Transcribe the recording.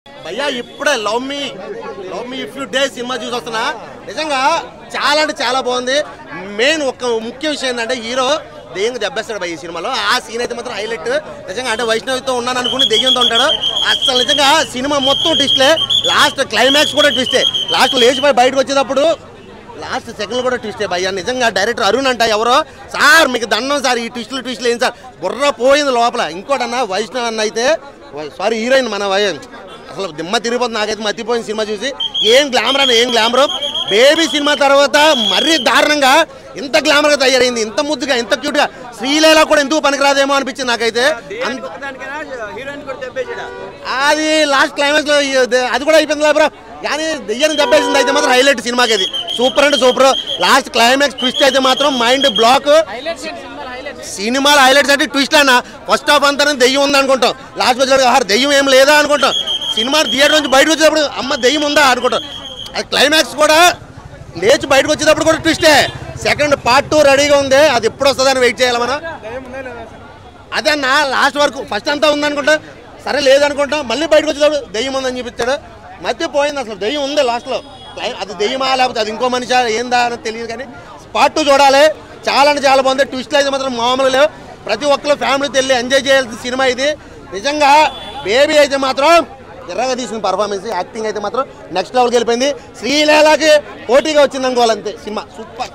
భయ్యా ఇప్పుడే love me if you days cinema చూసి వస్తున్నా. నిజంగా చాలా అంటే చాలా బాగుంది. మెయిన్ ఒక ముఖ్య విషయం ఏంటంటే హీరో దెయ్యంగా దెబ్బేస్తాడు భయ్య ఈ సినిమాలో. ఆ సీన్ అయితే మాత్రం హైలైట్. నిజంగా అంటే వైష్ణవితో ఉన్నాను అనుకుని దెయ్యంతో ఉంటాడు. అసలు నిజంగా సినిమా మొత్తం ట్విస్ట్లే. లాస్ట్ క్లైమాక్స్ కూడా ట్విస్టే. లాస్ట్ లేచిపోయి బయటకు వచ్చేటప్పుడు లాస్ట్ సెకండ్ కూడా ట్విస్టే భయ్యా. నిజంగా డైరెక్టర్ అరుణ్ అంట ఎవరో సార్ మీకు దండం సార్ ఈ ట్విస్టులు ఏంటి సార్ బుర్ర పోయింది లోపల. ఇంకోటన్నా వైష్ణవ్ అన్న అయితే సారీ హీరోయిన్ మన అసలు దిమ్మ తిరిగిపోతుంది. నాకైతే మర్చిపోయింది సినిమా చూసి. ఏం గ్లామర్ అన్న ఏం గ్లామర్. బేబీ సినిమా తర్వాత మరీ దారుణంగా ఇంత గ్లామర్గా తయారైంది, ఇంత ముద్దుగా ఇంత క్యూట్గా. శ్రీలీల కూడా ఎందుకు పనికిరాదేమో అనిపించింది నాకైతే. అది లాస్ట్ క్లైమాక్స్ లో అది కూడా అయిపోయింది బ్రో. కానీ దెయ్యాన్ని దెబ్బేసింది అయితే మాత్రం హైలైట్ సినిమాకి. అది సూపర్ అంటే సూపర్. లాస్ట్ క్లైమాక్స్ ట్విస్ట్ అయితే మాత్రం మైండ్ బ్లాక్. సినిమాలో హైలైట్స్ అంటే ట్విస్ట్ అన్న. ఫస్ట్ హాఫ్ అంతా దెయ్యం ఉందా అనుకుంటాం, లాస్ట్ వచ్చేటప్పుడు దెయ్యం ఏం లేదా అనుకుంటాం. సినిమా థియేటర్ నుంచి బయటకు వచ్చేటప్పుడు అమ్మ దెయ్యం ఉందా అనుకుంటాం. అది క్లైమాక్స్ కూడా లేచి బయటకు వచ్చేటప్పుడు కూడా ట్విస్టే. సెకండ్ పార్ట్ 2 రెడీగా ఉంది. అది ఎప్పుడు వస్తుందని వెయిట్ చేయాలి మనం. అదే అన్న లాస్ట్ వరకు ఫస్ట్ అంతా ఉందనుకుంటా, సరే లేదనుకుంటాం, మళ్ళీ బయటకు వచ్చేటప్పుడు దెయ్యం ఉందని చూపించాడు. మర్చిపోయింది అసలు దెయ్యం ఉంది లాస్ట్లో. అది దెయ్యమా లేకపోతే అది ఇంకో మనిషి ఏందా అని తెలియదు. కానీ పార్ట్ 2 చూడాలి. చాలా అంటే చాలా బాగుంది. ట్విస్ట్లు అయితే మాత్రం మామూలు లేవు. ప్రతి ఒక్కరు ఫ్యామిలీతో వెళ్ళి ఎంజాయ్ చేయాల్సిన సినిమా ఇది. నిజంగా బేబీ అయితే మాత్రం ఎర్రగా తీసిన పర్ఫార్మెన్స్, యాక్టింగ్ అయితే మాత్రం నెక్స్ట్ లెవెల్కి వెళ్ళిపోయింది. శ్రీలీలకి పోటీగా వచ్చింది అనుకోవాలంతే. Cinema super.